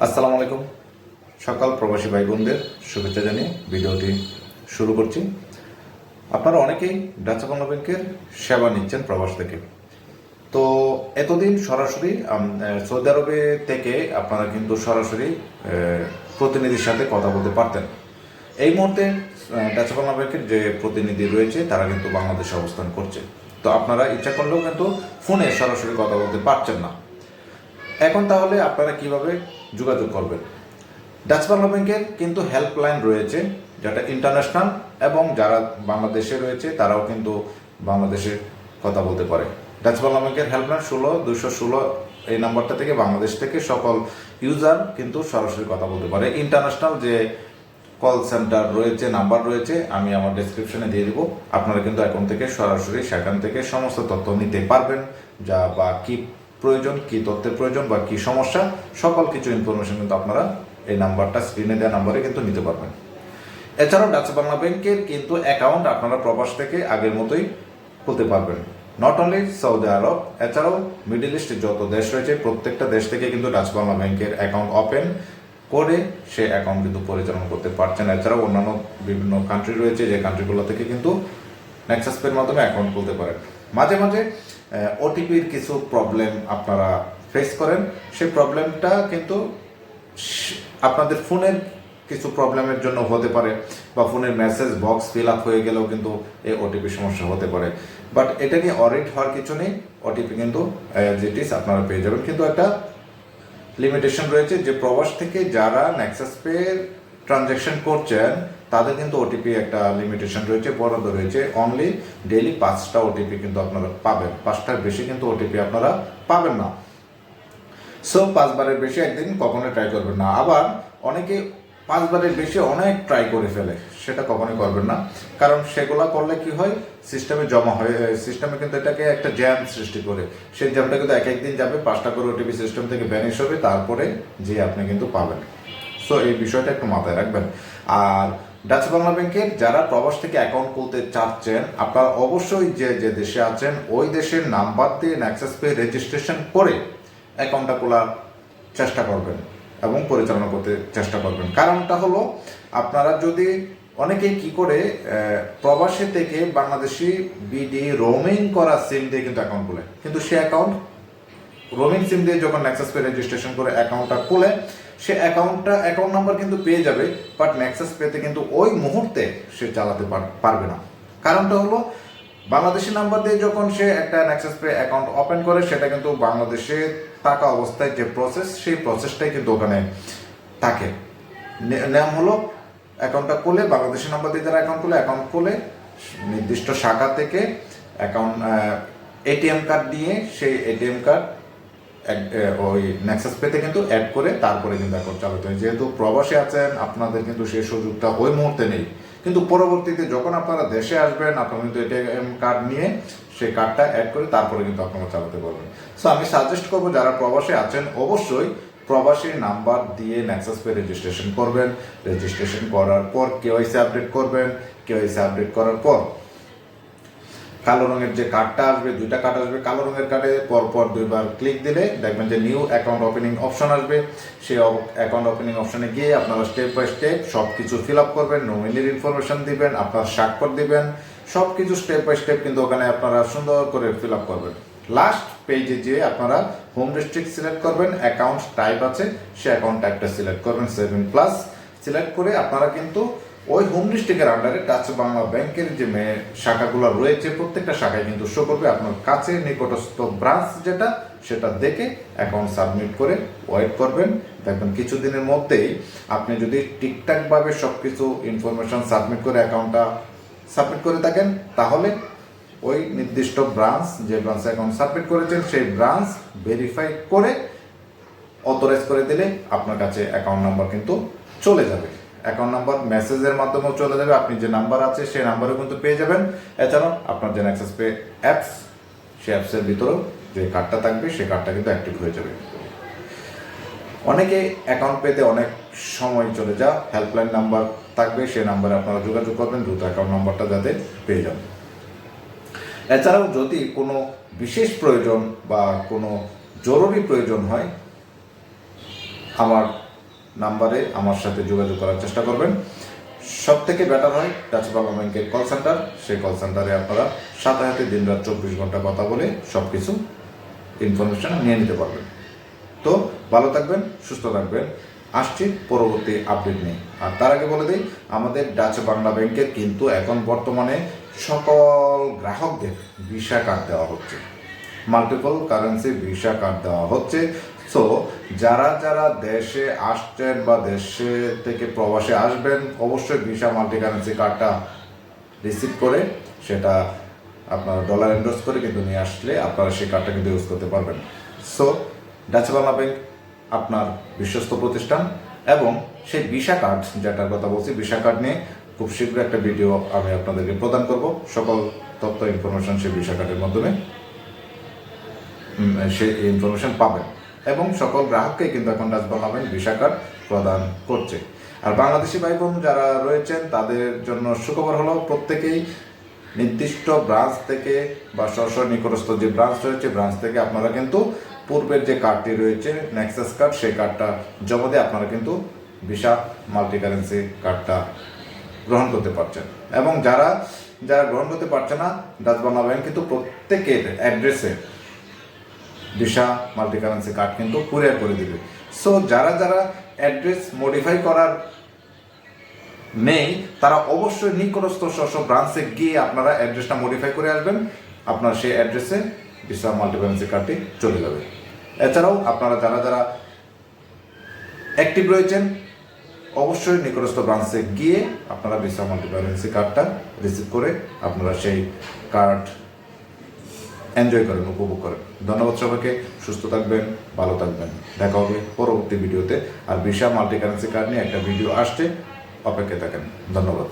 আসসালামু আলাইকুম। সকাল প্রবাসী ভাই বোনদের শুভেচ্ছা জানিয়ে ভিডিওটি শুরু করছি। আপনারা অনেকেই ডাচ বাংলা ব্যাংকের সেবা নিচ্ছেন প্রবাস থেকে। তো এতদিন সরাসরি সৌদি আরবে থেকে আপনারা কিন্তু সরাসরি প্রতিনিধির সাথে কথা বলতে পারতেন। এই মুহূর্তে ডাচ বাংলা ব্যাংকের যে প্রতিনিধি রয়েছে তারা কিন্তু বাংলাদেশে অবস্থান করছে। তো আপনারা ইচ্ছা করলেও কিন্তু ফোনে সরাসরি কথা বলতে পারছেন না। এখন তাহলে আপনারা কিভাবে যোগাযোগ করবেন? ডাচ বাংলা ব্যাংকের কিন্তু হেল্পলাইন রয়েছে, যেটা ইন্টারন্যাশনাল, এবং যারা বাংলাদেশে রয়েছে তারাও কিন্তু বাংলাদেশে কথা বলতে পারে। ডাচ বাংলা ব্যাংকের হেল্পলাইন 16 এই নাম্বারটা থেকে বাংলাদেশ থেকে সকল ইউজার কিন্তু সরাসরি কথা বলতে পারে। ইন্টারন্যাশনাল যে কল সেন্টার রয়েছে, নাম্বার রয়েছে, আমি আমার ডেসক্রিপশনে দিয়ে দিব। আপনারা কিন্তু এখন থেকে সরাসরি সেখান থেকে সমস্ত তথ্য নিতে পারবেন, যা বা কি প্রয়োজন, কি তথ্যের প্রয়োজন বা কি সমস্যা, সকল কিছু ইনফরমেশন কিন্তু আপনারা এই নাম্বারটা, স্ক্রিনে দেওয়া নাম্বারে কিন্তু নিতে পারবেন। এছাড়াও ডাচ বাংলা ব্যাংকের কিন্তু অ্যাকাউন্ট আপনারা প্রবাস থেকে আগের মতোই খুলতে পারবেন। নট অনলি সৌদি আরব, এছাড়াও মিডল ইস্টে যত দেশ রয়েছে প্রত্যেকটা দেশ থেকে কিন্তু ডাচ বাংলা ব্যাংকের অ্যাকাউন্ট ওপেন করে সে অ্যাকাউন্ট কিন্তু পরিচালনা করতে পারছেন। এছাড়াও অন্যান্য বিভিন্ন কান্ট্রি রয়েছে, যে কান্ট্রিগুলো থেকে কিন্তু নেক্সাস পের মাধ্যমে অ্যাকাউন্ট খুলতে পারেন। মাঝে মাঝে ওটিপির কিছু প্রবলেম আপনারা ফেস করেন, সেই প্রবলেমটা কিন্তু আপনাদের ফোনের কিছু প্রবলেমের জন্য হতে পারে, বা ফোনের মেসেজ বক্স ফিল আপ হয়ে গেলেও কিন্তু এই ওটিপি সমস্যা হতে পারে। বাট এটা নিয়ে অরিড হওয়ার কিছু নেই, ওটিপি কিন্তু অ্যাজ ইট ইজ আপনারা পেয়ে যাবেন। কিন্তু একটা লিমিটেশন রয়েছে, যে প্রবাস থেকে যারা নেক্সাস পে ট্রানজ্যাকশন করছেন তাদের কিন্তু ওটিপি একটা লিমিটেশন রয়েছে, বরাদ্দ রয়েছে। অনলি ডেইলি 5টা ওটিপি কিন্তু আপনারা পাবেন, 5টার বেশি কিন্তু ওটিপি আপনারা পাবেন না। সো 5 বারের বেশি একদিন কখনো ট্রাই করবেন না। আবার অনেকে 5 বারের বেশি অনেক ট্রাই করে ফেলে, সেটা কখনোই করবেন না। কারণ সেগুলো করলে কি হয়, সিস্টেমে জমা হয়ে, সিস্টেমে কিন্তু এটাকে একটা জ্যাম সৃষ্টি করে। সেই জ্যামটা কিন্তু এক একদিন যাবে, 5টা করে ওটিপি সিস্টেম থেকে ব্যানিশ হবে, তারপরে যে আপনি কিন্তু পাবেন। সো এই বিষয়টা একটু মাথায় রাখবেন। আর ডাচ বাংলা ব্যাংকের যারা প্রবাস থেকে অ্যাকাউন্ট খুলতে চাচ্ছেন, আপনারা অবশ্যই যে যে দেশে আছেন ওই দেশের নাম্বার দিয়ে নেক্সাস পে রেজিস্ট্রেশন করে অ্যাকাউন্টটা খোলার চেষ্টা করবেন এবং পরিচালনা করতে চেষ্টা করবেন। কারণটা হলো, আপনারা যদি অনেকেই কি করে প্রবাসী থেকে বাংলাদেশি বিডি রোমিং করা সিম দিয়ে কিন্তু অ্যাকাউন্ট খোলে, কিন্তু সে অ্যাকাউন্ট রোমিং সিম দিয়ে যখন নেক্সাস পে রেজিস্ট্রেশন করে অ্যাকাউন্টটা খুলে, সে অ্যাকাউন্ট নাম্বার কিন্তু পেয়ে যাবে, বাট নেক্সাস পেতে কিন্তু ওই মুহূর্তে সে চালাতে পারবে না। কারণটা হলো, বাংলাদেশি নাম্বার দিয়ে যখন সে একটা নেক্সাস পে অ্যাকাউন্ট ওপেন করে, সেটা কিন্তু বাংলাদেশে থাকা অবস্থায় যে প্রসেস, সেই প্রসেসটাই কিন্তু ওখানে থাকে। নিয়ম হলো, অ্যাকাউন্টটা খুলে, বাংলাদেশি নাম্বার দিয়ে যারা অ্যাকাউন্ট খুলে নির্দিষ্ট শাখা থেকে অ্যাকাউন্ট এটিএম কার্ড দিয়ে, সেই এটিএম কার্ড ওই নেক্সাস পেতে কিন্তু অ্যাড করে তারপরে কিন্তু অ্যাকাউন্ট চালাতে হয়। যেহেতু প্রবাসে আছেন, আপনাদের কিন্তু সেই সুযোগটা ওই মুহূর্তে নেই, কিন্তু পরবর্তীতে যখন আপনারা দেশে আসবেন, আপনারা কিন্তু এটিএম কার্ড নিয়ে সেই কার্ডটা অ্যাড করে তারপরে কিন্তু আপনারা চালাতে পারবেন। সো আমি সাজেস্ট করবো, যারা প্রবাসে আছেন অবশ্যই প্রবাসী নাম্বার দিয়ে নেক্সাস পে রেজিস্ট্রেশন করবেন। রেজিস্ট্রেশন করার পর কেওয়াইসি আপডেট করবেন। কেওয়াইসি আপডেট করার পর কালো রঙের যে কার্ডটা আসবে, 2টা কার্ড আসবে, কালো রঙের কার্ডে পরপর 2বার ক্লিক দিলে দেখবেন যে নিউ অ্যাকাউন্ট ওপেনিং অপশন আসবে। সেই অ্যাকাউন্ট ওপেনিং অপশনে গিয়ে আপনারা স্টেপ বাই স্টেপ সব কিছু ফিল আপ করবেন, নমিনির ইনফরমেশন দিবেন, আপনার স্বাক্ষর দিবেন, সব কিছু স্টেপ বাই স্টেপ কিন্তু ওখানে আপনারা সুন্দর করে ফিল আপ করবেন। লাস্ট পেজে যেয়ে আপনারা হোম ডিস্ট্রিক্ট সিলেক্ট করবেন, অ্যাকাউন্ট টাইপ আছে, সে অ্যাকাউন্ট টাইপটা সিলেক্ট করবেন 7+ সিলেক্ট করে আপনারা কিন্তু ওই হোম ডিস্ট্রিক্টের আন্ডারে ডাচ বাংলা ব্যাংকের যে শাখাগুলো রয়েছে প্রত্যেকটা শাখায় কিন্তু শো করবে। আপনার কাছে নিকটস্থ ব্রাঞ্চ যেটা, সেটা দেখে অ্যাকাউন্ট সাবমিট করে ওয়েট করবেন। দেখবেন কিছুদিনের মধ্যেই আপনি যদি ঠিকঠাকভাবে সব কিছু ইনফরমেশন সাবমিট করে অ্যাকাউন্টটা সাবমিট করে থাকেন, তাহলে ওই নির্দিষ্ট ব্রাঞ্চ, যে ব্রাঞ্চে অ্যাকাউন্ট সাবমিট করেছেন, সেই ব্রাঞ্চ ভেরিফাই করে অথরাইজ করে দিলে আপনার কাছে অ্যাকাউন্ট নাম্বার কিন্তু চলে যাবে। অ্যাকাউন্ট নাম্বার মেসেজের মাধ্যমেও চলে যাবে, আপনি যে নাম্বার আছে সেই নাম্বারেও কিন্তু পেয়ে যাবেন। এছাড়াও আপনার যে নেক্সাস পে অ্যাপস, সেই অ্যাপসের ভিতরেও যে কার্ডটা থাকবে, সেই কার্ডটা কিন্তু অ্যাক্টিভ হয়ে যাবে। অনেকে অ্যাকাউন্ট পেতে অনেক সময় চলে যা, হেল্পলাইন নাম্বার থাকবে, সেই নাম্বারে আপনারা যোগাযোগ করবেন, দ্রুত অ্যাকাউন্ট নাম্বারটা যাতে পেয়ে যান। এছাড়াও যদি কোনো বিশেষ প্রয়োজন বা কোনো জরুরি প্রয়োজন হয়, আমার নাম্বারে আমার সাথে যোগাযোগ করার চেষ্টা করবেন। সব থেকে বেটার হয় ডাচ বাংলা ব্যাংকের কল সেন্টার। সেই কল সেন্টারে আপনারা সাথে সাথে দিনরাত 24 ঘন্টা কথা বলে সব কিছু ইনফরমেশন নিয়ে নিতে পারবেন। তো ভালো থাকবেন, সুস্থ থাকবেন। আসছি পরবর্তী আপডেট নিয়ে। আর তার আগে বলে দিই, আমাদের ডাচ বাংলা ব্যাংকের কিন্তু এখন বর্তমানে সকল গ্রাহকদের ভিসা কার্ড দেওয়া হচ্ছে, মাল্টিপল কারেন্সি ভিসা কার্ড দেওয়া হচ্ছে। সো যারা যারা দেশে আসছেন বা দেশে থেকে প্রবাসে আসবেন, অবশ্যই ভিসা মাল্টি কারেন্সি কার্ডটা রিসিভ করে সেটা আপনারা ডলার এন্ডোর্স করে কিন্তু নিয়ে আসলে আপনারা সেই কার্ডটা কিন্তু ইউজ করতে পারবেন। সো ডাচ বাংলা ব্যাংক আপনার বিশ্বস্ত প্রতিষ্ঠান, এবং সেই ভিসা কার্ড যেটার কথা বলছি, ভিসা কার্ড নিয়ে খুব শীঘ্র একটা ভিডিও আমি আপনাদেরকে প্রদান করব। সকল তথ্য ইনফরমেশন সেই ভিসা কার্ডের মাধ্যমে সেই ইনফরমেশন পাবেন, এবং সকল গ্রাহককে কিন্তু এখন Dutch Bangla bank visa card প্রদান করছে। আর বাংলাদেশি ভাই বোন যারা রয়েছেন তাদের জন্য সুখবর হলো, প্রত্যেকেই নির্দিষ্ট ব্রাঞ্চ থেকে বা স্ব নিকটস্থ যে ব্রাঞ্চ রয়েছে, ব্রাঞ্চ থেকে আপনারা কিন্তু পূর্বের যে কার্ডটি রয়েছে নেক্সাস কার্ড, সেই কার্ডটা জমা দিয়ে আপনারা কিন্তু ভিসা মাল্টি কারেন্সি কার্ডটা গ্রহণ করতে পারছেন। এবং যারা যারা গ্রহণ করতে পারছে না, ডাচ বাংলা ব্যাংক কিন্তু প্রত্যেকের অ্যাড্রেসে ভিসা মাল্টি কারেন্সি কার্ড কিন্তু কুরিয়ার করে দিবে। সো যারা যারা অ্যাড্রেস মডিফাই করার নেই, তারা অবশ্যই নিকটস্থ স্ব ব্রাঞ্চে গিয়ে আপনারা অ্যাড্রেসটা মডিফাই করে আসবেন, আপনার সেই অ্যাড্রেসে ভিসা মাল্টি কারেন্সি কার্ডটি চলে যাবে। এছাড়াও আপনারা যারা যারা অ্যাক্টিভ রয়েছেন, অবশ্যই নিকটস্থ ব্রাঞ্চে গিয়ে আপনারা ভিসা মাল্টি কারেন্সি কার্ডটা রিসিভ করে আপনারা সেই কার্ড এনজয় করেন, উপভোগ করেন। ধন্যবাদ সবাইকে, সুস্থ থাকবেন, ভালো থাকবেন। দেখা হবে পরবর্তী ভিডিওতে। আর ভিসা মাল্টি কারেন্সি কার্ড নিয়ে একটা ভিডিও আসছে, অপেক্ষায় থাকেন। ধন্যবাদ।